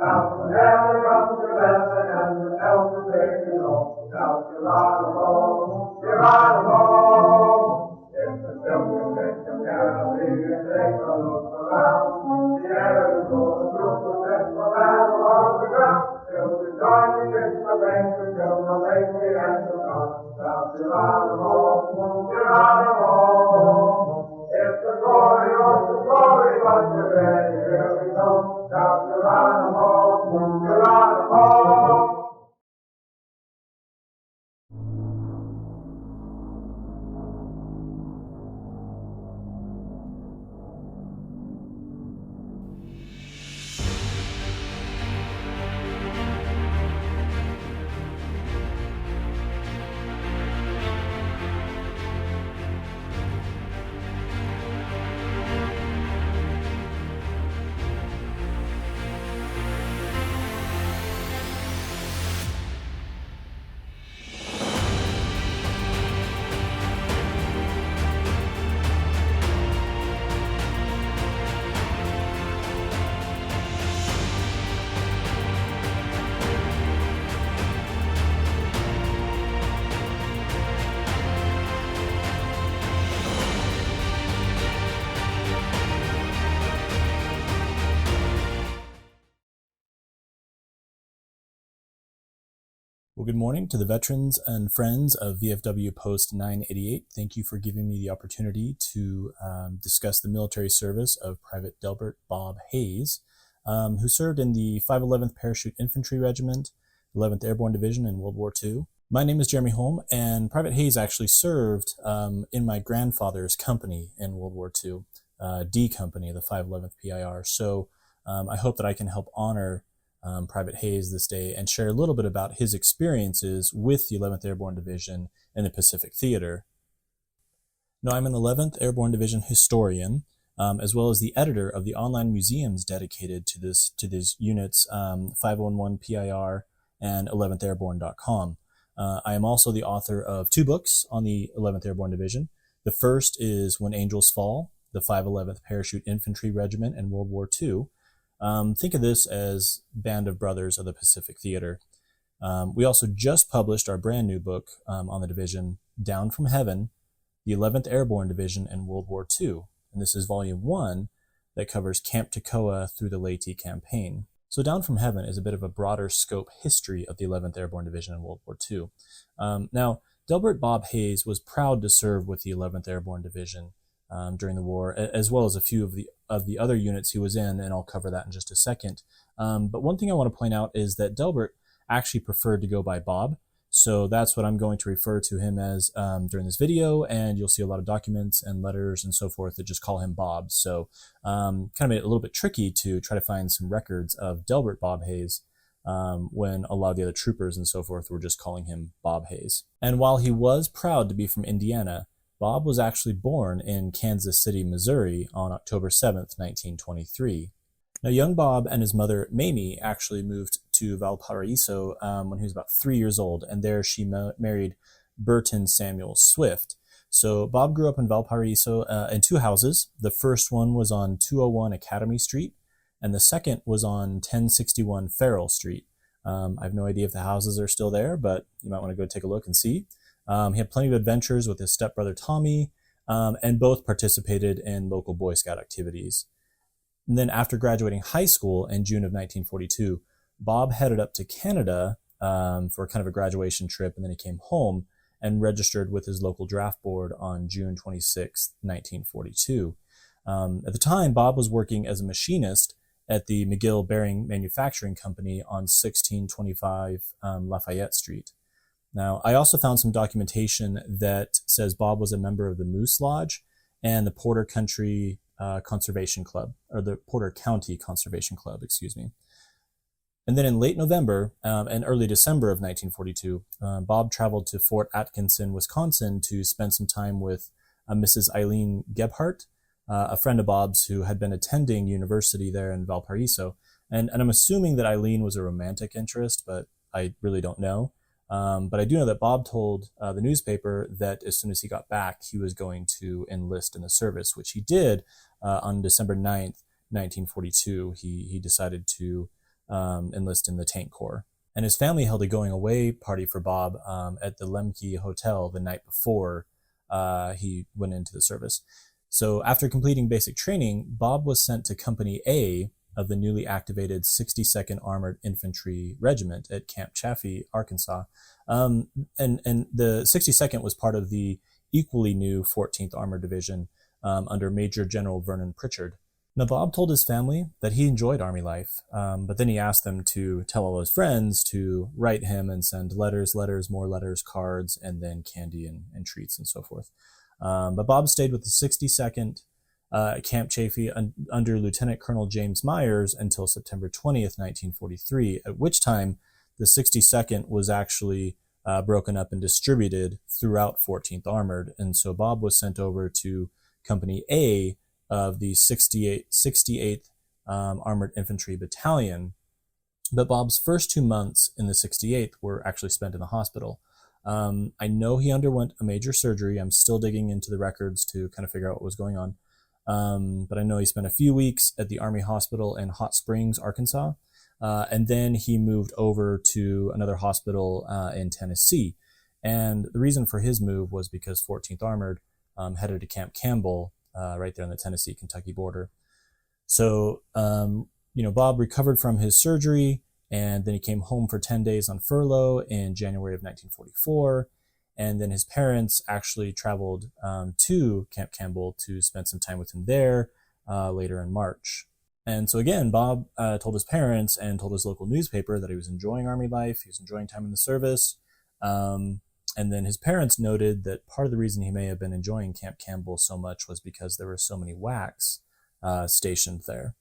Down from heaven comes the blessing and the help to take you home. Down Geronimo, Geronimo. If the silken victim cannot leave you, take a look around. The air is full of troops that will battle on the ground. Till we join the kiss the bank until the lady and the sun. Down Geronimo, Geronimo. It's the glory of the glory, but you're ready, here we go. Down Geronimo, Geronimo. Well, good morning to the veterans and friends of VFW Post 988. Thank you for giving me the opportunity to discuss the military service of Private Delbert Bob Hayes, who served in the 511th Parachute Infantry Regiment, 11th Airborne Division in World War II. My name is Jeremy Holm, and Private Hayes actually served in my grandfather's company in World War II, D Company, the 511th PIR. So I hope that I can help honor Private Hayes this day and share a little bit about his experiences with the 11th Airborne Division in the Pacific Theater. Now, I'm an 11th Airborne Division historian, as well as the editor of the online museums dedicated to these units, 511 PIR and 11thairborne.com. I am also the author of 2 books on the 11th Airborne Division. The first is When Angels Fall, the 511th Parachute Infantry Regiment in World War II. Think of this as Band of Brothers of the Pacific Theater. We also just published our brand new book on the division, Down from Heaven, the 11th Airborne Division in World War II. And this is volume 1 that covers Camp Toccoa through the Leyte campaign. So Down from Heaven is a bit of a broader scope history of the 11th Airborne Division in World War II. Now, Delbert Bob Hayes was proud to serve with the 11th Airborne Division during the war, as well as a few of the other units he was in, and I'll cover that in just a second. But one thing I want to point out is that Delbert actually preferred to go by Bob, so that's what I'm going to refer to him as during this video, and you'll see a lot of documents and letters and so forth that just call him Bob. So kind of made it a little bit tricky to try to find some records of Delbert Bob Hayes when a lot of the other troopers and so forth were just calling him Bob Hayes. And while he was proud to be from Indiana, Bob was actually born in Kansas City, Missouri on October 7th, 1923. Now, young Bob and his mother, Mamie, actually moved to Valparaiso when he was about 3 years old, and there she married Burton Samuel Swift. So Bob grew up in Valparaiso in 2 houses. The first one was on 201 Academy Street, and the second was on 1061 Farrell Street. I have no idea if the houses are still there, but you might want to go take a look and see. He had plenty of adventures with his stepbrother Tommy, and both participated in local Boy Scout activities. And then after graduating high school in June of 1942, Bob headed up to Canada for kind of a graduation trip, and then he came home and registered with his local draft board on June 26, 1942. At the time, Bob was working as a machinist at the McGill Bearing Manufacturing Company on 1625 Lafayette Street. Now, I also found some documentation that says Bob was a member of the Moose Lodge and the Porter County Conservation Club, or the Porter County Conservation Club, excuse me. And then in late November and early December of 1942, Bob traveled to Fort Atkinson, Wisconsin to spend some time with Mrs. Eileen Gebhardt, a friend of Bob's who had been attending university there in Valparaiso. And I'm assuming that Eileen was a romantic interest, but I really don't know. But I do know that Bob told the newspaper that as soon as he got back, he was going to enlist in the service, which he did on December 9th, 1942. He decided to enlist in the tank corps. And his family held a going away party for Bob at the Lemke Hotel the night before he went into the service. So after completing basic training, Bob was sent to Company A of the newly activated 62nd Armored Infantry Regiment at Camp Chaffee, Arkansas. And the 62nd was part of the equally new 14th Armored Division under Major General Vernon Pritchard. Now, Bob told his family that he enjoyed Army life, but then he asked them to tell all his friends to write him and send letters, more letters, cards, and then candy and treats and so forth. But Bob stayed with the 62nd Camp Chaffee under Lieutenant Colonel James Myers until September 20th, 1943, at which time the 62nd was actually broken up and distributed throughout 14th Armored. And so Bob was sent over to Company A of the 68th Armored Infantry Battalion. But Bob's first 2 months in the 68th were actually spent in the hospital. I know he underwent a major surgery. I'm still digging into the records to kind of figure out what was going on. But I know he spent a few weeks at the Army Hospital in Hot Springs, Arkansas. And then he moved over to another hospital in Tennessee. And the reason for his move was because 14th Armored headed to Camp Campbell, right there on the Tennessee-Kentucky border. So, Bob recovered from his surgery, and then he came home for 10 days on furlough in January of 1944. And then his parents actually traveled to Camp Campbell to spend some time with him there later in March. And so again, Bob told his parents and told his local newspaper that he was enjoying Army life, he was enjoying time in the service. And then his parents noted that part of the reason he may have been enjoying Camp Campbell so much was because there were so many WACs stationed there.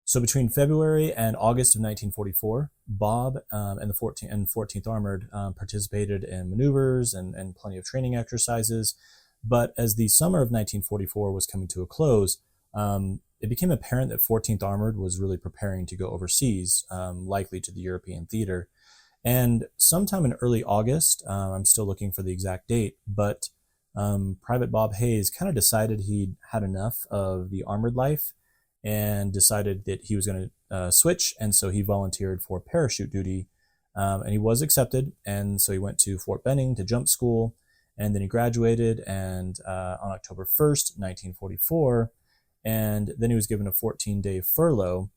So between February and August of 1944, Bob and the 14th Armored participated in maneuvers and plenty of training exercises. But as the summer of 1944 was coming to a close, it became apparent that 14th Armored was really preparing to go overseas, likely to the European theater. And sometime in early August, I'm still looking for the exact date, but Private Bob Hayes kind of decided he'd had enough of the armored life and decided that he was going to switch. And so he volunteered for parachute duty, and he was accepted. And so he went to Fort Benning to jump school, and then he graduated and on October 1st, 1944, and then he was given a 14-day furlough,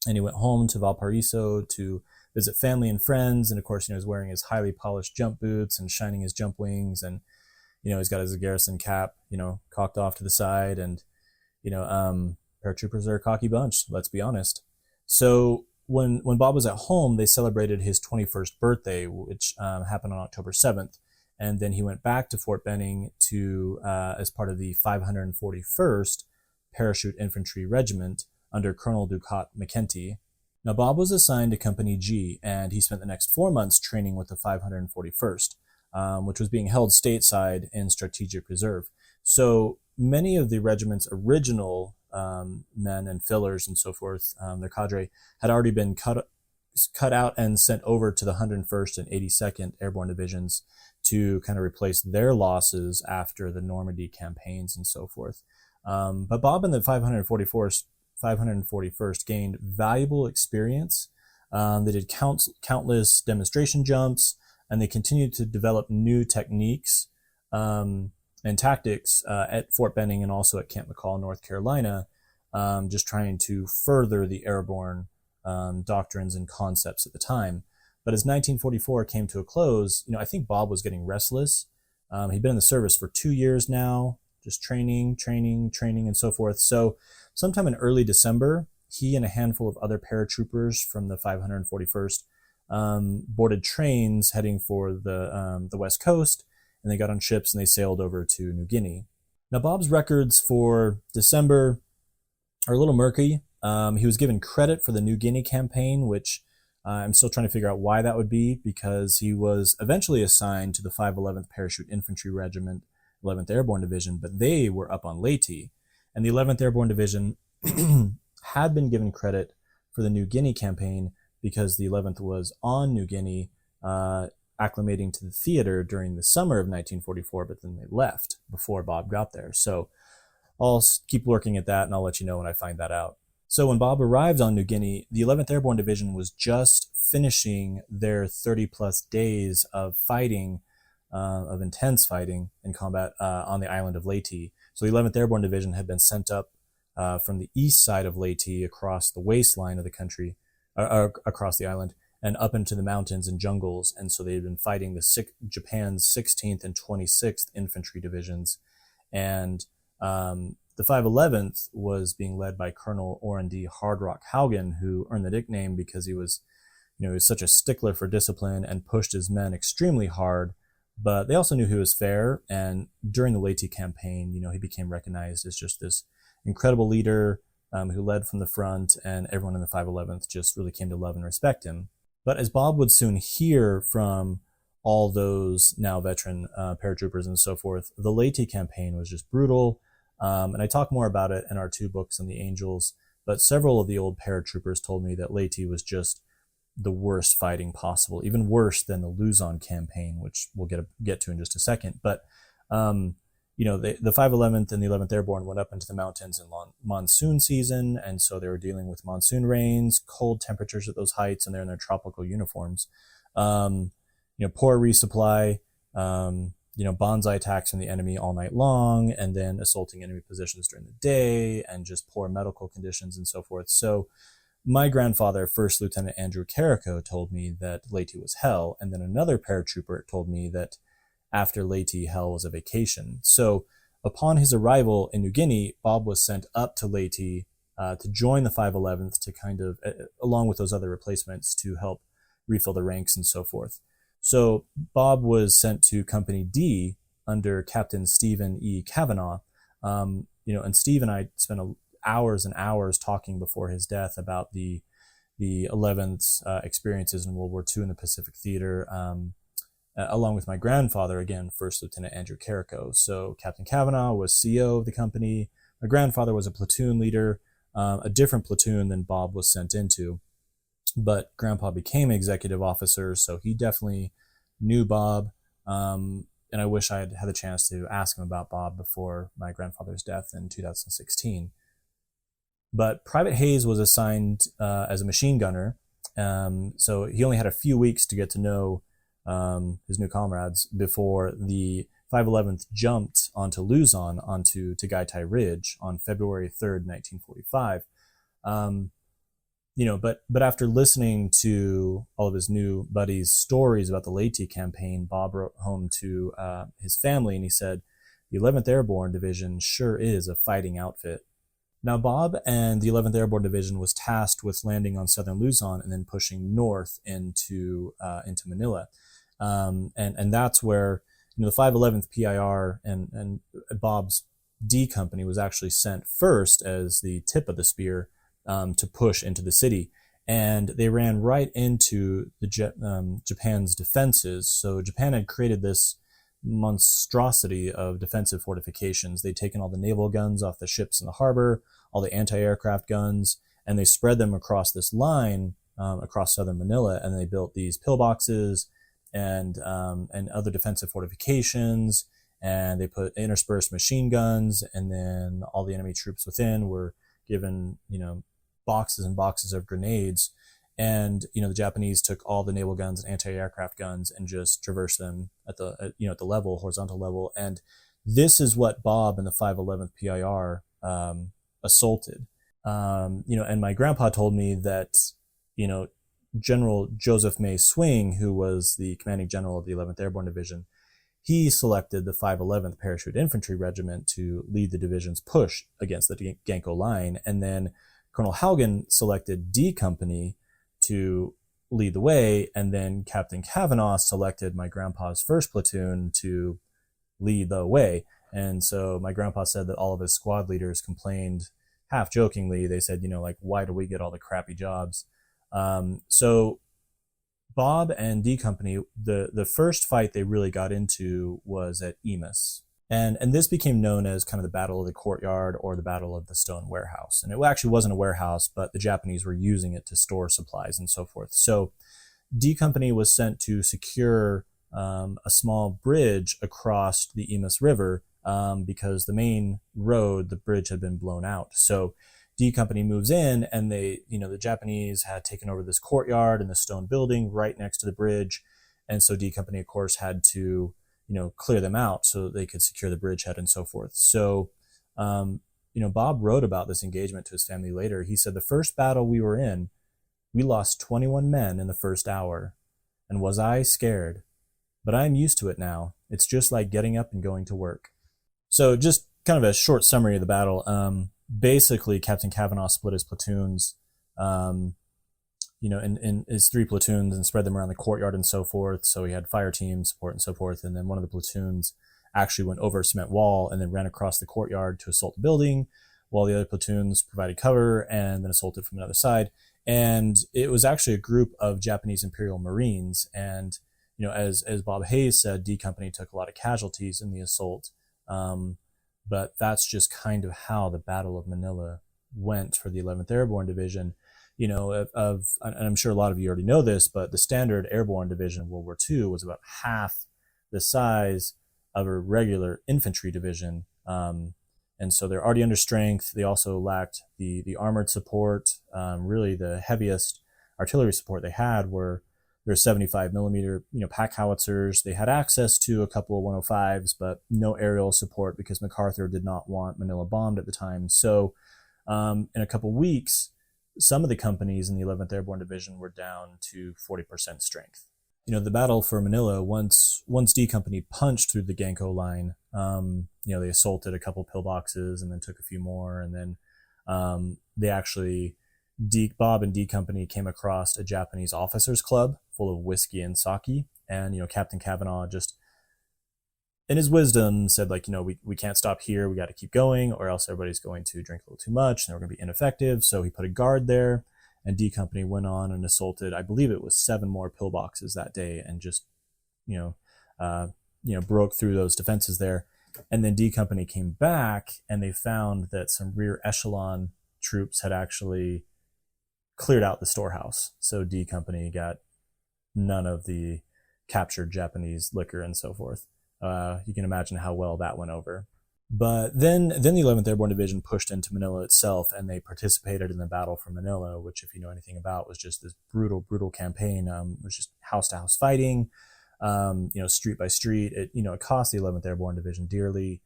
and he went home to Valparaiso to visit family and friends. And of course, he was wearing his highly polished jump boots and shining his jump wings. And, he's got his garrison cap, cocked off to the side. And, paratroopers are a cocky bunch, let's be honest. So when Bob was at home, they celebrated his 21st birthday, which happened on October 7th. And then he went back to Fort Benning to as part of the 541st Parachute Infantry Regiment under Colonel Ducat McKenty. Now, Bob was assigned to Company G, and he spent the next 4 months training with the 541st, which was being held stateside in Strategic Reserve. So many of the regiment's original men and fillers and so forth, their cadre, had already been cut out and sent over to the 101st and 82nd Airborne Divisions to kind of replace their losses after the Normandy campaigns and so forth. But Bob and the 541st gained valuable experience. They did countless demonstration jumps, and they continued to develop new techniques and tactics at Fort Benning and also at Camp McCall, North Carolina, just trying to further the airborne doctrines and concepts at the time. But as 1944 came to a close, I think Bob was getting restless. He'd been in the service for 2 years now, just training, and so forth. So sometime in early December, he and a handful of other paratroopers from the 541st boarded trains heading for the West Coast, and they got on ships and they sailed over to New Guinea. Now, Bob's records for December are a little murky. He was given credit for the New Guinea campaign, which I'm still trying to figure out why that would be, because he was eventually assigned to the 511th Parachute Infantry Regiment, 11th Airborne Division, but they were up on Leyte. And the 11th Airborne Division had been given credit for the New Guinea campaign because the 11th was on New Guinea, acclimating to the theater during the summer of 1944, but then they left before Bob got there. So I'll keep working at that, and I'll let you know when I find that out. So when Bob arrived on New Guinea, the 11th Airborne Division was just finishing their 30 plus days of fighting, of intense fighting and combat on the island of Leyte. So the 11th Airborne Division had been sent up from the east side of Leyte across the waistline of the country, across the island, and up into the mountains and jungles. And so they had been fighting Japan's 16th and 26th Infantry Divisions. And the 511th was being led by Colonel Orrin D. Hard Rock Haugen, who earned the nickname because he was such a stickler for discipline and pushed his men extremely hard. But they also knew he was fair. And during the Leyte campaign, he became recognized as just this incredible leader who led from the front, and everyone in the 511th just really came to love and respect him. But as Bob would soon hear from all those now veteran paratroopers and so forth, the Leyte campaign was just brutal. And I talk more about it in our 2 books on the Angels, but several of the old paratroopers told me that Leyte was just the worst fighting possible, even worse than the Luzon campaign, which we'll get to in just a second. But, the 511th and the 11th Airborne went up into the mountains in monsoon season, and so they were dealing with monsoon rains, cold temperatures at those heights, and they're in their tropical uniforms. Poor resupply, bonsai attacks from the enemy all night long, and then assaulting enemy positions during the day, and just poor medical conditions and so forth. So my grandfather, First Lieutenant Andrew Carrico, told me that Leyte was hell, and then another paratrooper told me that after Leyte, hell was a vacation. So upon his arrival in New Guinea, Bob was sent up to Leyte to join the 511th to kind of, along with those other replacements, to help refill the ranks and so forth. So Bob was sent to Company D under Captain Stephen E. Kavanaugh. And Steve and I spent hours and hours talking before his death about the 11th's experiences in World War II in the Pacific Theater, along with my grandfather, again, First Lieutenant Andrew Carrico. So Captain Kavanaugh was CO of the company. My grandfather was a platoon leader, a different platoon than Bob was sent into. But Grandpa became executive officer, so he definitely knew Bob. And I wish I had had the chance to ask him about Bob before my grandfather's death in 2016. But Private Hayes was assigned as a machine gunner. So he only had a few weeks to get to know his new comrades before the 511th jumped onto Luzon, onto Tagaytay Ridge on February 3rd, 1945. But after listening to all of his new buddies' stories about the Leyte campaign, Bob wrote home to his family, and he said, "The 11th Airborne Division sure is a fighting outfit." Now, Bob and the 11th Airborne Division was tasked with landing on southern Luzon and then pushing north into Manila, and that's where the 511th PIR and Bob's D Company was actually sent first as the tip of the spear to push into the city, and they ran right into the Japan's defenses. So Japan had created this monstrosity of defensive fortifications. They'd taken all the naval guns off the ships in the harbor, all the anti-aircraft guns, and they spread them across this line across southern Manila, and they built these pillboxes and other defensive fortifications, and they put interspersed machine guns, and then all the enemy troops within were given boxes and boxes of grenades. And the Japanese took all the naval guns and anti-aircraft guns and just traversed them at the level, horizontal level. And this is what Bob and the 511th PIR assaulted. And my grandpa told me that General Joseph May Swing, who was the commanding general of the 11th Airborne Division, he selected the 511th Parachute Infantry Regiment to lead the division's push against the Genko line, and then Colonel Haugen selected D Company to lead the way, and then Captain Kavanaugh selected my grandpa's first platoon to lead the way. And so my grandpa said that all of his squad leaders complained, half jokingly, they said, why do we get all the crappy jobs? So Bob and D Company, the first fight they really got into was at Imus. And this became known as kind of the Battle of the Courtyard, or the Battle of the Stone Warehouse. And it actually wasn't a warehouse, but the Japanese were using it to store supplies and so forth. So D Company was sent to secure a small bridge across the Imus River because the main road, the bridge had been blown out. So D Company moves in, and they, the Japanese had taken over this courtyard and the stone building right next to the bridge. And so D Company, of course, had to, clear them out so they could secure the bridgehead and so forth. So, Bob wrote about this engagement to his family later. He said, "The first battle we were in, we lost 21 men in the first hour. And was I scared? But I'm used to it now. It's just like getting up and going to work." So just kind of a short summary of the battle. Basically, Captain Kavanaugh split his platoons, in his 3 platoons and spread them around the courtyard and so forth. So he had fire team support and so forth. And then one of the platoons actually went over a cement wall and then ran across the courtyard to assault the building, while the other platoons provided cover and then assaulted from another side. And it was actually a group of Japanese Imperial Marines. And, as Bob Hayes said, D Company took a lot of casualties in the assault. But that's just kind of how the Battle of Manila went for the 11th Airborne Division. And I'm sure a lot of you already know this, but the standard Airborne Division in World War II was about half the size of a regular infantry division. And so they're already under strength. They also lacked the armored support. Really, the heaviest artillery support they had were their 75 millimeter, pack howitzers. They had access to a couple of 105s, but no aerial support because MacArthur did not want Manila bombed at the time. So in a couple of weeks, some of the companies in the 11th Airborne Division were down to 40% strength. The battle for Manila, once D Company punched through the Ganko line, they assaulted a couple pillboxes and then took a few more. And then they actually, Bob and D Company came across a Japanese officers club full of whiskey and sake. And, Captain Kavanaugh just, in his wisdom, said, we can't stop here. We got to keep going, or else everybody's going to drink a little too much and we're going to be ineffective. So he put a guard there. And D Company went on and assaulted, I believe it was 7 more pillboxes that day, and just, broke through those defenses there. And then D Company came back and they found that some rear echelon troops had actually cleared out the storehouse. So D Company got none of the captured Japanese liquor and so forth. You can imagine how well that went over. But then the 11th Airborne Division pushed into Manila itself, and they participated in the battle for Manila, which, if you know anything about, was just this brutal campaign. It was just house-to-house fighting, street by street. It cost the 11th Airborne Division dearly.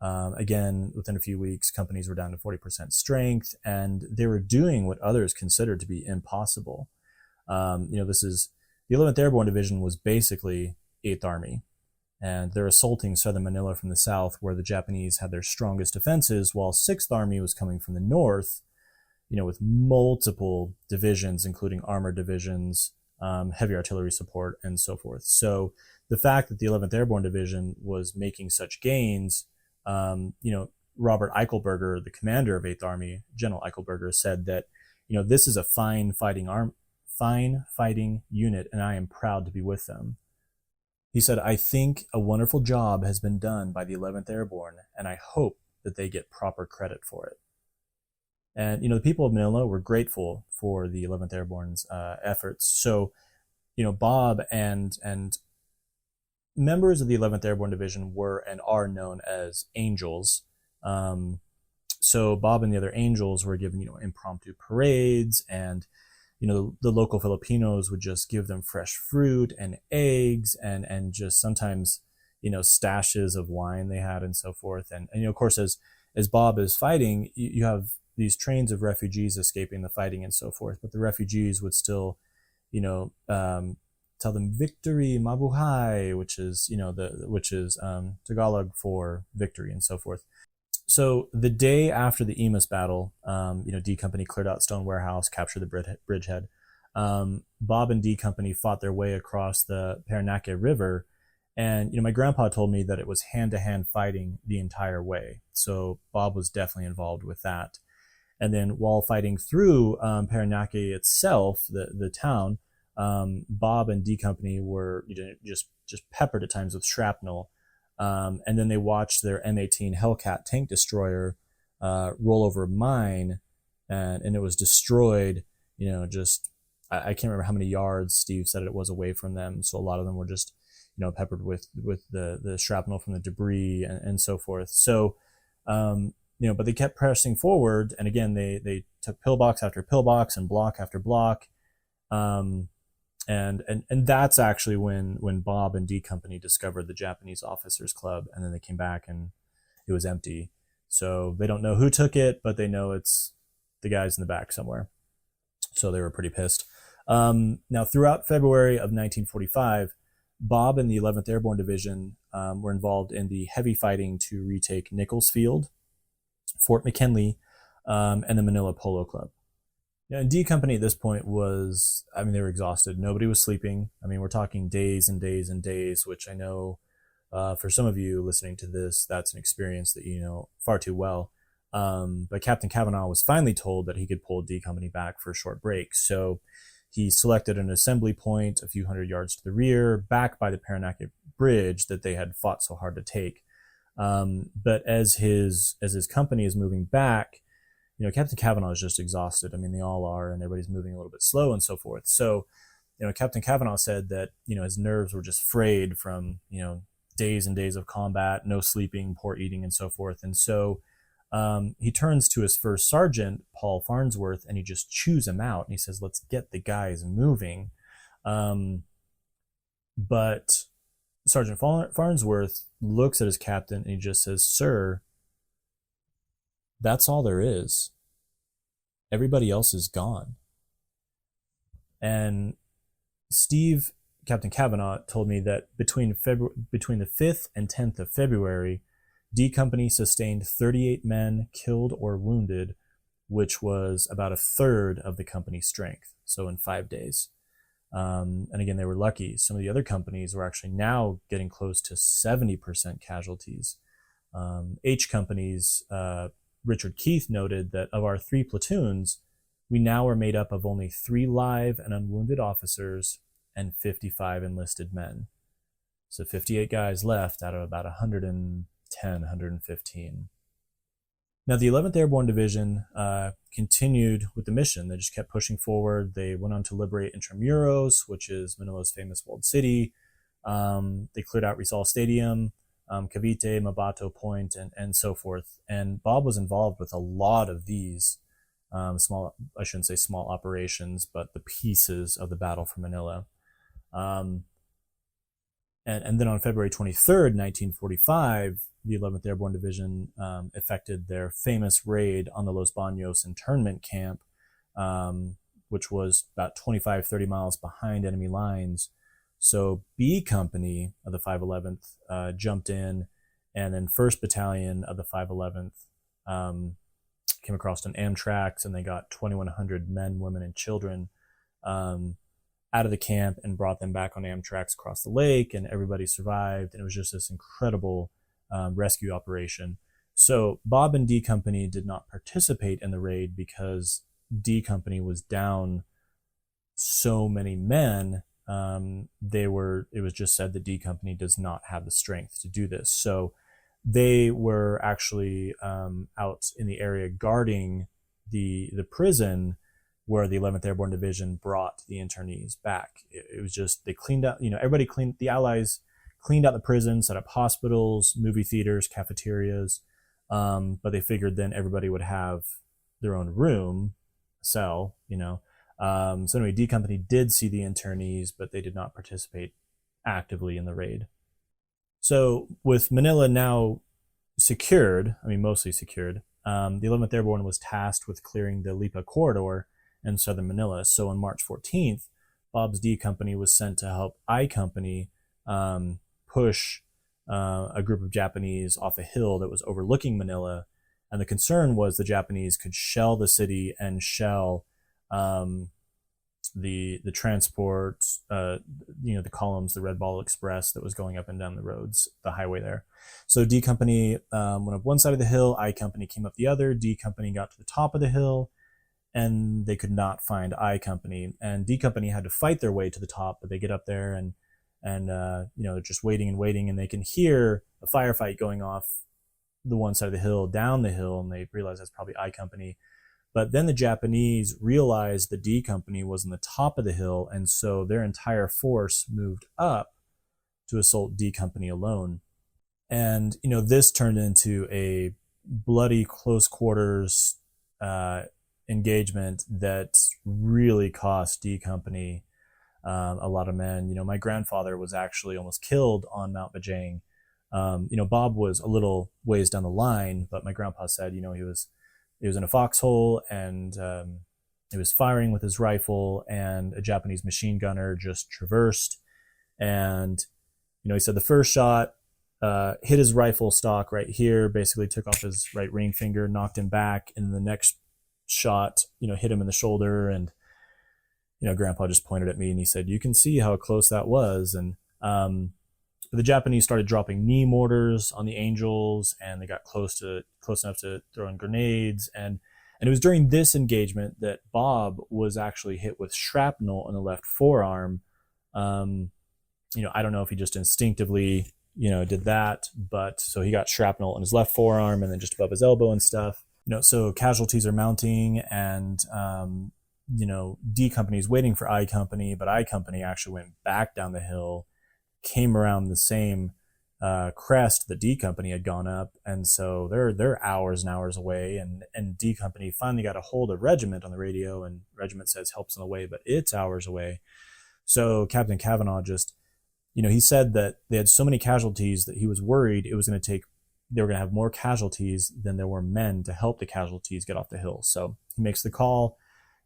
Again, within a few weeks, companies were down to 40% strength, and they were doing what others considered to be impossible. This is the 11th Airborne Division was basically 8th Army. And they're assaulting southern Manila from the south, where the Japanese had their strongest defenses, while 6th Army was coming from the north, with multiple divisions, including armored divisions, heavy artillery support, and so forth. So the fact that the 11th Airborne Division was making such gains, Robert Eichelberger, the commander of 8th Army, General Eichelberger, said that, this is a fine fighting unit, and I am proud to be with them. He said, "I think a wonderful job has been done by the 11th Airborne, and I hope that they get proper credit for it." And, the people of Manila were grateful for the 11th Airborne's efforts. So, Bob and members of the 11th Airborne Division were and are known as Angels. So Bob and the other Angels were given, impromptu parades, and the local Filipinos would just give them fresh fruit and eggs and just sometimes, stashes of wine they had and so forth. And of course, as Bob is fighting, you have these trains of refugees escaping the fighting and so forth. But the refugees would still, tell them victory, mabuhay, which is, Tagalog for victory and so forth. So the day after the Imus battle, D Company cleared out Stone Warehouse, captured the bridgehead. Bob and D Company fought their way across the Paranaque River. And, my grandpa told me that it was hand-to-hand fighting the entire way. So Bob was definitely involved with that. And then while fighting through Paranaque itself, the town, Bob and D Company were just peppered at times with shrapnel. And then they watched their M18 Hellcat tank destroyer roll over a mine, and it was destroyed, I can't remember how many yards Steve said it was away from them. So a lot of them were just, peppered with the shrapnel from the debris and so forth. So but they kept pressing forward. And again, they took pillbox after pillbox and block after block. And that's actually when Bob and D Company discovered the Japanese Officers Club, and then they came back and it was empty. So they don't know who took it, but they know it's the guys in the back somewhere. So they were pretty pissed. Now, throughout February of 1945, Bob and the 11th Airborne Division were involved in the heavy fighting to retake Nichols Field, Fort McKinley, and the Manila Polo Club. And D Company at this point was, they were exhausted. Nobody was sleeping. We're talking days and days and days, which I know for some of you listening to this, that's an experience that you know far too well. But Captain Kavanaugh was finally told that he could pull D Company back for a short break. So he selected an assembly point a few hundred yards to the rear, back by the Paranaque Bridge that they had fought so hard to take. But as his company is moving back, Captain Kavanaugh is just exhausted. They all are, and everybody's moving a little bit slow and so forth. So, Captain Kavanaugh said that, his nerves were just frayed from, days and days of combat, no sleeping, poor eating, and so forth. And so he turns to his first sergeant, Paul Farnsworth, and he just chews him out. And he says, let's get the guys moving. But Sergeant Farnsworth looks at his captain and he just says, sir, that's all there is. Everybody else is gone. And Captain Kavanaugh told me that between the 5th and 10th of February, D Company sustained 38 men killed or wounded, which was about a third of the company's strength. So in 5 days. And again, they were lucky. Some of the other companies were actually now getting close to 70% casualties. H Company's Richard Keith noted that of our 3 platoons, we now are made up of only 3 live and unwounded officers and 55 enlisted men. So 58 guys left out of about 110, 115. Now, the 11th Airborne Division continued with the mission. They just kept pushing forward. They went on to liberate Intramuros, which is Manila's famous walled city. They cleared out Rizal Stadium, Cavite, Mabato Point, and so forth. And Bob was involved with a lot of these I shouldn't say small operations, but the pieces of the battle for Manila. And then on February 23rd, 1945, the 11th Airborne Division effected their famous raid on the Los Baños internment camp, which was about 25-30 miles behind enemy lines. So B Company of the 511th jumped in, and then 1st Battalion of the 511th came across on Amtracs, and they got 2,100 men, women, and children out of the camp and brought them back on Amtracs across the lake, and everybody survived. And it was just this incredible rescue operation. So Bob and D Company did not participate in the raid because D Company was down so many men. It was just said that D Company does not have the strength to do this. So they were actually out in the area guarding the prison where the 11th Airborne Division brought the internees back. It was just, they cleaned out, the Allies cleaned out the prison, set up hospitals, movie theaters, cafeterias, but they figured then everybody would have their own room, cell, So anyway, D Company did see the internees, but they did not participate actively in the raid. So with Manila now secured, mostly secured, the 11th Airborne was tasked with clearing the Lipa corridor in southern Manila. So on March 14th, Bob's D Company was sent to help I Company push a group of Japanese off a hill that was overlooking Manila. And the concern was the Japanese could shell the city and shell the transport, the columns, the Red Ball Express that was going up and down the roads, the highway there. So D Company went up one side of the hill, I Company came up the other, D Company got to the top of the hill, and they could not find I Company. And D Company had to fight their way to the top, but they get up there and they're just waiting, and they can hear a firefight going off the one side of the hill, down the hill, and they realize that's probably I Company. But then the Japanese realized the D Company was on the top of the hill, and so their entire force moved up to assault D Company alone. And, this turned into a bloody close quarters engagement that really cost D Company a lot of men. My grandfather was actually almost killed on Mount Bajang. Bob was a little ways down the line, but my grandpa said, he was in a foxhole, and he was firing with his rifle, and a Japanese machine gunner just traversed. And, he said the first shot hit his rifle stock right here, basically took off his right ring finger, knocked him back. And the next shot, hit him in the shoulder. And, Grandpa just pointed at me and he said, "You can see how close that was." And the Japanese started dropping knee mortars on the Angels, and they got close enough to throw in grenades. And it was during this engagement that Bob was actually hit with shrapnel in the left forearm. I don't know if he just instinctively, did that, but so he got shrapnel in his left forearm and then just above his elbow and stuff. So casualties are mounting, and D Company's waiting for I Company, but I Company actually went back down the hill, came around the same crest that D Company had gone up, and so they're hours and hours away, and D Company finally got a hold of Regiment on the radio, and Regiment says help's on the way, but it's hours away. So Captain Kavanaugh just, he said that they had so many casualties that he was worried they were going to have more casualties than there were men to help the casualties get off the hill. So he makes the call,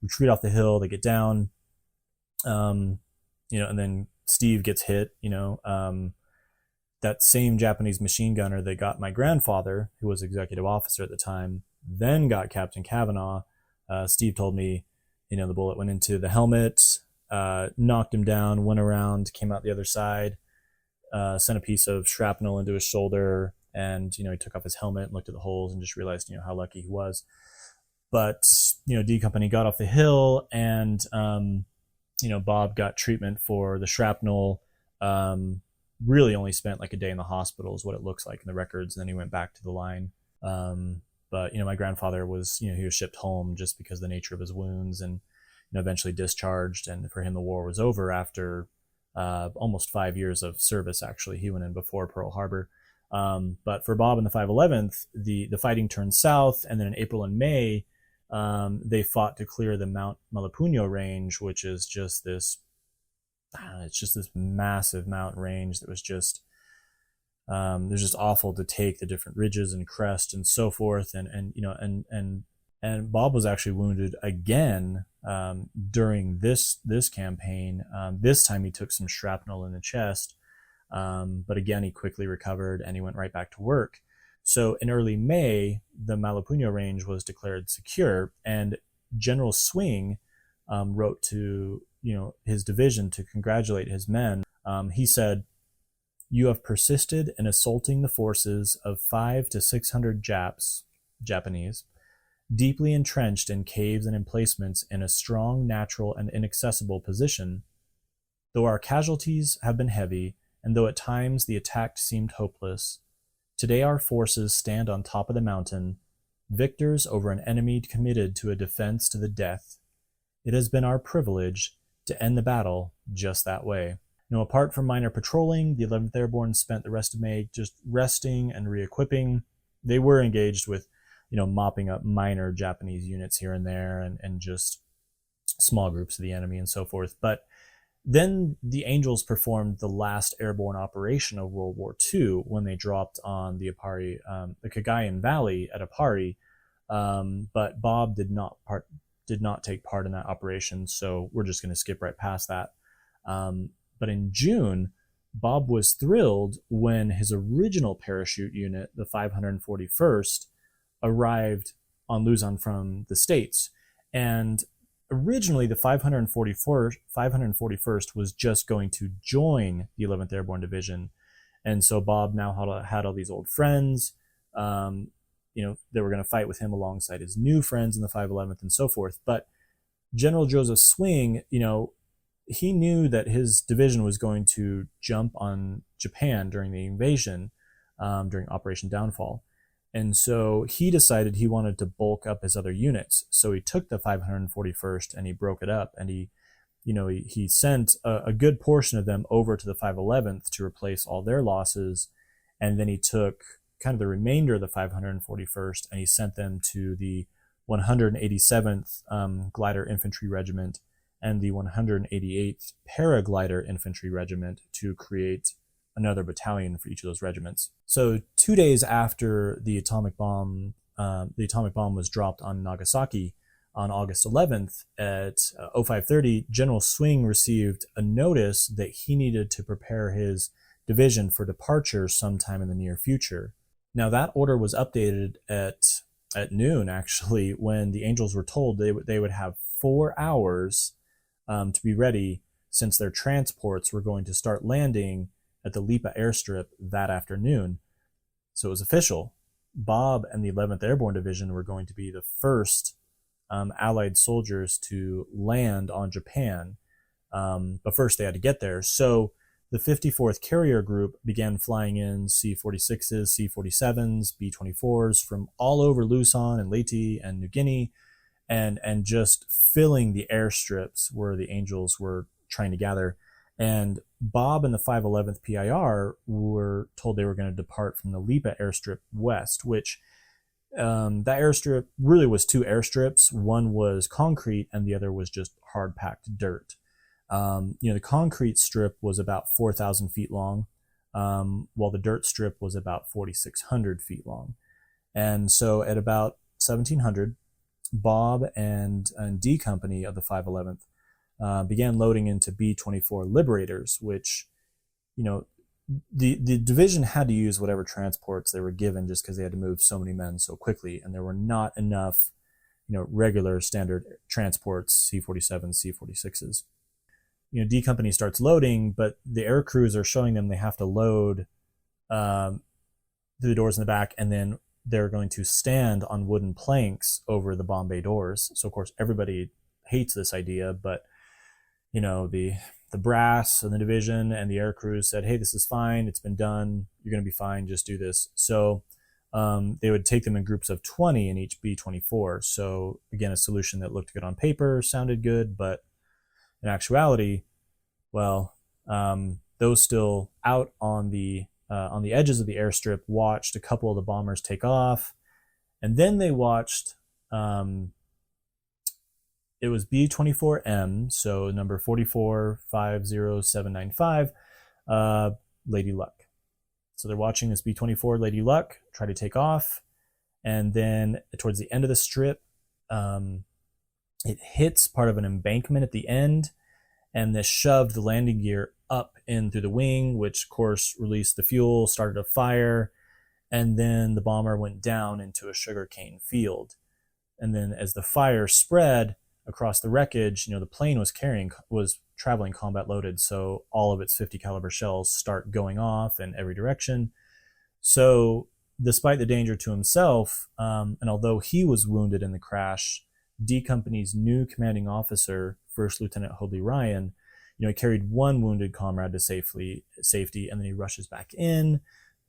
retreat off the hill, they get down, and then Steve gets hit. That same Japanese machine gunner that got my grandfather, who was executive officer at the time, then got Captain Kavanaugh. Steve told me, the bullet went into the helmet, knocked him down, went around, came out the other side, sent a piece of shrapnel into his shoulder, and, he took off his helmet and looked at the holes and just realized, how lucky he was. But, D Company got off the hill, and, Bob got treatment for the shrapnel, really only spent like a day in the hospital is what it looks like in the records. And then he went back to the line. But, my grandfather was, he was shipped home just because of the nature of his wounds, and, eventually discharged. And for him, the war was over after almost 5 years of service, actually. He went in before Pearl Harbor. But for Bob and the 511th, the fighting turned south, and then in April and May, they fought to clear the Mount Malapunyo range, which is just this, it's just this massive mountain range that was just, it was just awful to take, the different ridges and crests and so forth. And Bob was actually wounded again during this campaign. This time he took some shrapnel in the chest, but again he quickly recovered and he went right back to work. So in early May, the Malapunyo range was declared secure, and General Swing wrote to his division to congratulate his men. He said, "You have persisted in assaulting the forces of 500 to 600 Japanese, deeply entrenched in caves and emplacements in a strong, natural, and inaccessible position. Though our casualties have been heavy, and though at times the attack seemed hopeless, today our forces stand on top of the mountain, victors over an enemy committed to a defense to the death. It has been our privilege to end the battle just that way." Apart from minor patrolling, the 11th Airborne spent the rest of May just resting and re-equipping. They were engaged with, mopping up minor Japanese units here and there, and just small groups of the enemy and so forth. But then the Angels performed the last airborne operation of World War II when they dropped on the Apari, the Cagayan Valley at Apari. But Bob did not take part in that operation, so we're just going to skip right past that. But in June, Bob was thrilled when his original parachute unit, the 541st, arrived on Luzon from the States. And originally, the 541st was just going to join the 11th Airborne Division. And so Bob now had all these old friends. They were going to fight with him alongside his new friends in the 511th and so forth. But General Joseph Swing, he knew that his division was going to jump on Japan during the invasion, during Operation Downfall. And so he decided he wanted to bulk up his other units. So he took the 541st and he broke it up, and he sent a good portion of them over to the 511th to replace all their losses. And then he took kind of the remainder of the 541st, and he sent them to the 187th Glider Infantry Regiment and the 188th Paraglider Infantry Regiment to create another battalion for each of those regiments. So 2 days after the atomic bomb was dropped on Nagasaki on August 11th at 0530, General Swing received a notice that he needed to prepare his division for departure sometime in the near future. Now that order was updated at noon, actually, when the Angels were told they would have 4 hours to be ready, since their transports were going to start landing at the Lipa airstrip that afternoon. So it was official. Bob and the 11th Airborne Division were going to be the first Allied soldiers to land on Japan. But first they had to get there. So the 54th Carrier Group began flying in C-46s, C-47s, B-24s from all over Luzon and Leyte and New Guinea, and just filling the airstrips where the Angels were trying to gather. And Bob and the 511th PIR were told they were going to depart from the Lipa airstrip west, which that airstrip really was 2 airstrips. One was concrete and the other was just hard packed dirt. The concrete strip was about 4,000 feet long, while the dirt strip was about 4,600 feet long. And so at about 1700, Bob and D Company of the 511th began loading into B-24 Liberators, which, the division had to use whatever transports they were given just because they had to move so many men so quickly, and there were not enough, regular standard transports, C-47s, C-46s. D Company starts loading, but the air crews are showing them they have to load through the doors in the back, and then they're going to stand on wooden planks over the bomb bay doors. So of course everybody hates this idea, but the brass and the division and the air crews said, hey, this is fine, it's been done, you're going to be fine, just do this. So they would take them in groups of 20 in each B-24. So again, a solution that looked good on paper, sounded good, but in actuality, well, those still out on the edges of the airstrip watched a couple of the bombers take off, and then they watched, it was B-24M, so number 4450795, Lady Luck. So they're watching this B-24 Lady Luck try to take off, and then towards the end of the strip, it hits part of an embankment at the end, and this shoved the landing gear up in through the wing, which of course released the fuel, started a fire, and then the bomber went down into a sugarcane field. And then as the fire spread across the wreckage, the plane was traveling combat loaded, so all of its 50 caliber shells start going off in every direction. So despite the danger to himself, and although he was wounded in the crash, D Company's new commanding officer, First Lieutenant Hoadley Ryan, he carried one wounded comrade to safety, and then he rushes back in,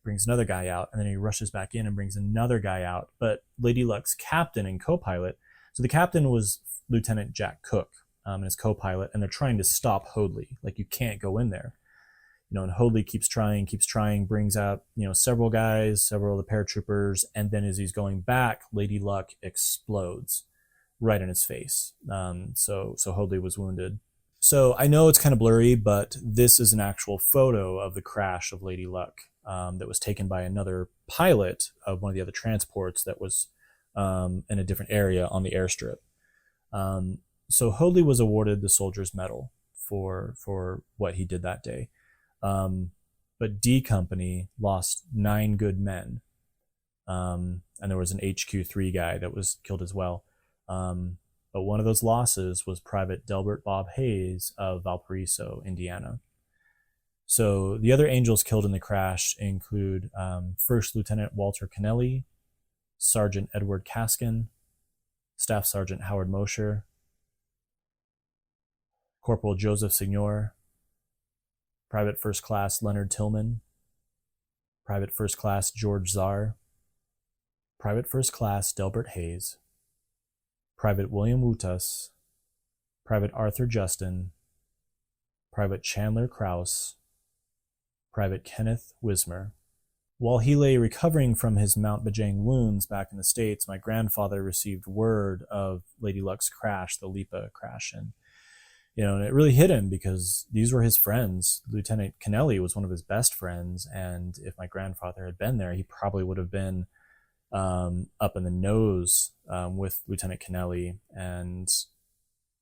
brings another guy out, and then he rushes back in and brings another guy out. But Lady Luck's captain and co-pilot, so the captain was Lieutenant Jack Cook, and his co-pilot, and they're trying to stop Hoadley. Like, you can't go in there. And Hoadley keeps trying, brings out, several guys, several of the paratroopers, and then as he's going back, Lady Luck explodes right in his face. So Hoadley was wounded. So I know it's kind of blurry, but this is an actual photo of the crash of Lady Luck that was taken by another pilot of one of the other transports that was in a different area on the airstrip. So Hoadley was awarded the Soldier's Medal for what he did that day. But D Company lost 9 good men. And there was an HQ3 guy that was killed as well. But one of those losses was Private Delbert Bob Hayes of Valparaiso, Indiana. So the other Angels killed in the crash include First Lieutenant Walter Kennelly, Sergeant Edward Caskin, Staff Sergeant Howard Mosher, Corporal Joseph Signor, Private First Class Leonard Tillman, Private First Class George Czar, Private First Class Delbert Hayes, Private William Wutas, Private Arthur Justin, Private Chandler Krause, Private Kenneth Wismer, While he lay recovering from his Mount Bajang wounds back in the States, my grandfather received word of Lady Luck's crash, the Lipa crash. And and it really hit him because these were his friends. Lieutenant Kennelly was one of his best friends. And if my grandfather had been there, he probably would have been up in the nose with Lieutenant Kennelly. And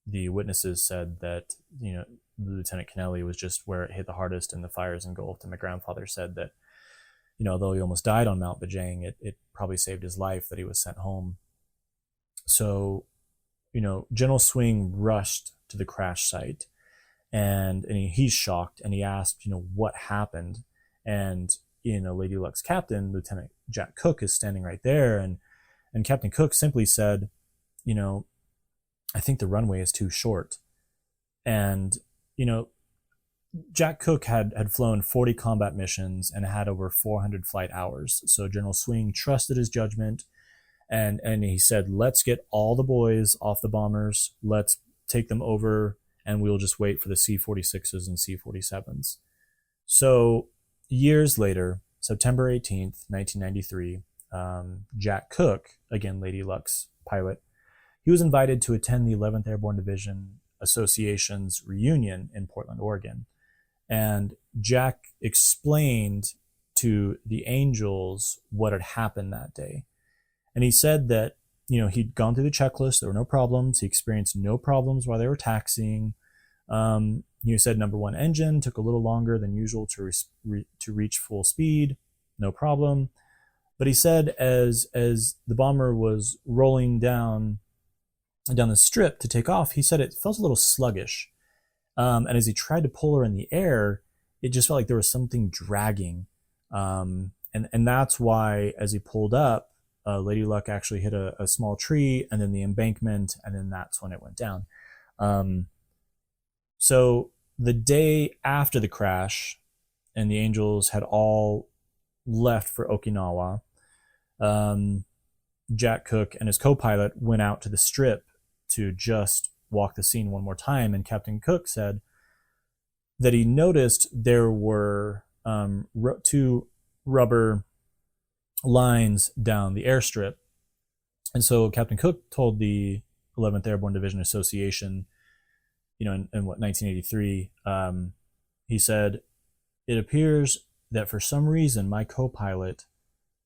the witnesses said that, Lieutenant Kennelly was just where it hit the hardest and the fires engulfed. And my grandfather said that, although he almost died on Mount Bajang, it probably saved his life that he was sent home. So, General Swing rushed to the crash site, and he's shocked, and he asked, what happened? And, Lady Luck's captain, Lieutenant Jack Cook, is standing right there, and Captain Cook simply said, I think the runway is too short. And, Jack Cook had flown 40 combat missions and had over 400 flight hours. So General Swing trusted his judgment, and he said, let's get all the boys off the bombers. Let's take them over, and we'll just wait for the C-46s and C-47s. So years later, September 18th, 1993, Jack Cook, again, Lady Luck's pilot, he was invited to attend the 11th Airborne Division Association's reunion in Portland, Oregon. And Jack explained to the Angels what had happened that day. And he said that, he'd gone through the checklist. There were no problems. He experienced no problems while they were taxiing. He said number one engine took a little longer than usual to reach full speed. No problem. But he said as the bomber was rolling down the strip to take off, he said it felt a little sluggish. And as he tried to pull her in the air, it just felt like there was something dragging. And that's why, as he pulled up, Lady Luck actually hit a small tree, and then the embankment, and then that's when it went down. So the day after the crash, and the Angels had all left for Okinawa, Jack Cook and his co-pilot went out to the strip to just walk the scene one more time, and Captain Cook said that he noticed there were two rubber lines down the airstrip. And so Captain Cook told the 11th Airborne Division Association, in 1983, he said, it appears that for some reason my co-pilot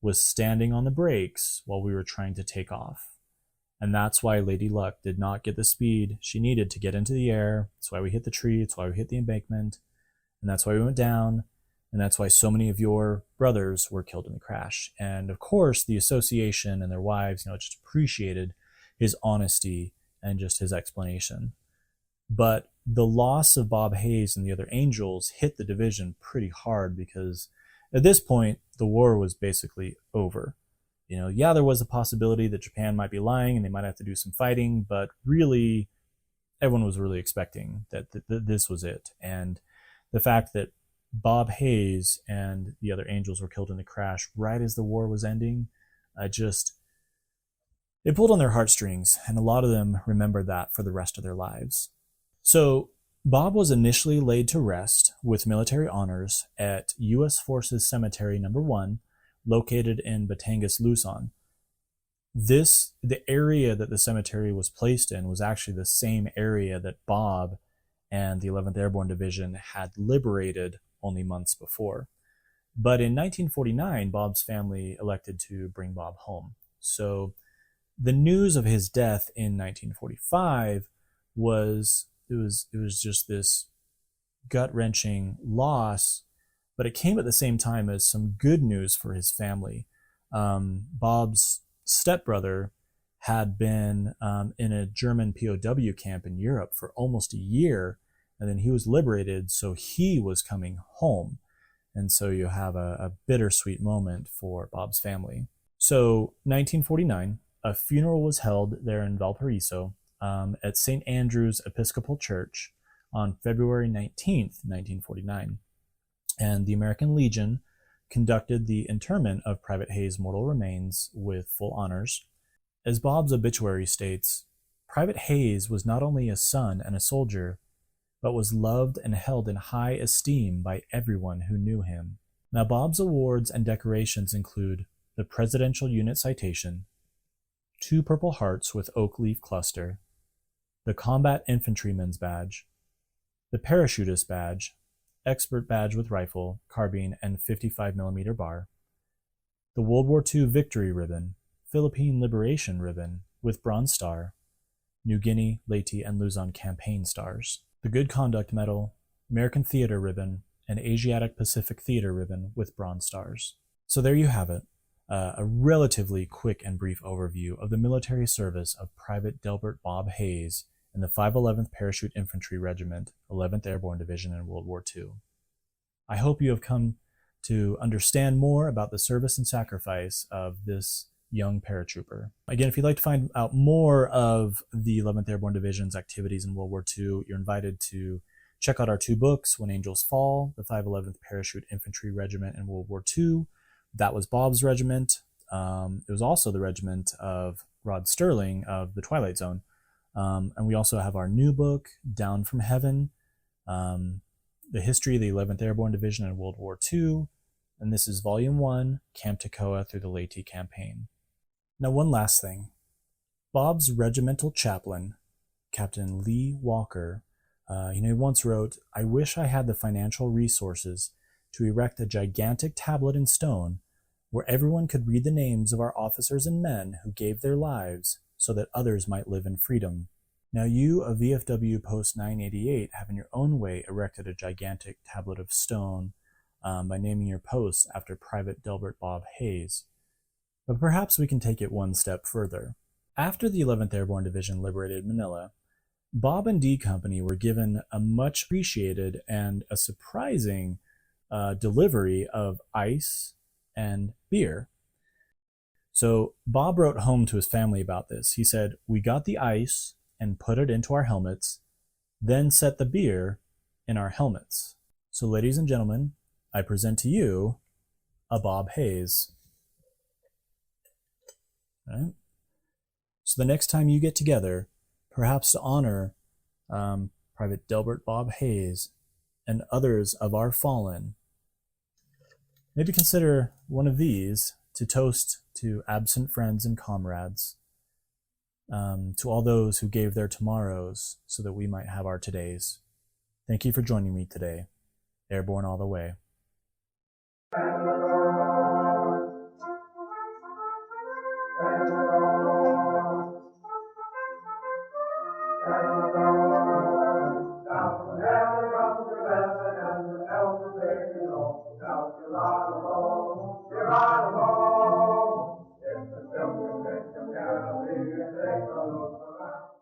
was standing on the brakes while we were trying to take off. And that's why Lady Luck did not get the speed she needed to get into the air. That's why we hit the tree. That's why we hit the embankment. And that's why we went down. And that's why so many of your brothers were killed in the crash. And of course, the association and their wives, just appreciated his honesty and just his explanation. But the loss of Bob Hayes and the other Angels hit the division pretty hard because at this point, the war was basically over. There was a possibility that Japan might be lying and they might have to do some fighting, but really, everyone was really expecting that this was it. And the fact that Bob Hayes and the other Angels were killed in the crash right as the war was ending, it pulled on their heartstrings, and a lot of them remembered that for the rest of their lives. So Bob was initially laid to rest with military honors at U.S. Forces Cemetery No. 1, located in Batangas, Luzon. The area that the cemetery was placed in was actually the same area that Bob and the 11th Airborne Division had liberated only months before. But in 1949, Bob's family elected to bring Bob home. So the news of his death in 1945 was just this gut-wrenching loss, but it came at the same time as some good news for his family. Bob's stepbrother had been in a German POW camp in Europe for almost a year, and then he was liberated, so he was coming home. And so you have a bittersweet moment for Bob's family. So 1949, a funeral was held there in Valparaiso at St. Andrew's Episcopal Church on February 19th, 1949. And the American Legion conducted the interment of Private Hayes' mortal remains with full honors. As Bob's obituary states, Private Hayes was not only a son and a soldier, but was loved and held in high esteem by everyone who knew him. Now, Bob's awards and decorations include the Presidential Unit Citation, 2 Purple Hearts with Oak Leaf Cluster, the Combat Infantryman's Badge, the Parachutist Badge, Expert Badge with Rifle, Carbine, and 55mm bar, the World War II Victory Ribbon, Philippine Liberation Ribbon with Bronze Star, New Guinea, Leyte, and Luzon Campaign Stars, the Good Conduct Medal, American Theater Ribbon, and Asiatic Pacific Theater Ribbon with Bronze Stars. So there you have it, a relatively quick and brief overview of the military service of Private Delbert Bob Hayes in the 511th Parachute Infantry Regiment, 11th Airborne Division in World War II. I hope you have come to understand more about the service and sacrifice of this young paratrooper. Again, if you'd like to find out more of the 11th Airborne Division's activities in World War II, you're invited to check out our 2 books, When Angels Fall, the 511th Parachute Infantry Regiment in World War II. That was Bob's regiment. It was also the regiment of Rod Sterling of the Twilight Zone. And we also have our new book, Down from Heaven, the history of the 11th Airborne Division in World War II. And this is Volume 1, Camp Toccoa through the Leyte Campaign. Now, one last thing. Bob's regimental chaplain, Captain Lee Walker, he once wrote, "I wish I had the financial resources to erect a gigantic tablet in stone where everyone could read the names of our officers and men who gave their lives so that others might live in freedom." Now you of VFW Post 988 have in your own way erected a gigantic tablet of stone by naming your post after Private Delbert Bob Hayes. But perhaps we can take it one step further. After the 11th Airborne Division liberated Manila, Bob and D Company were given a much appreciated and a surprising delivery of ice and beer. So Bob wrote home to his family about this. He said, "We got the ice and put it into our helmets, then set the beer in our helmets." So ladies and gentlemen, I present to you a Bob Hayes. All right? So the next time you get together, perhaps to honor Private Delbert Bob Hayes and others of our fallen, maybe consider one of these to toast to absent friends and comrades, to all those who gave their tomorrows so that we might have our todays. Thank you for joining me today. Airborne all the way. Down from heaven comes the blessing and the help of the Lord.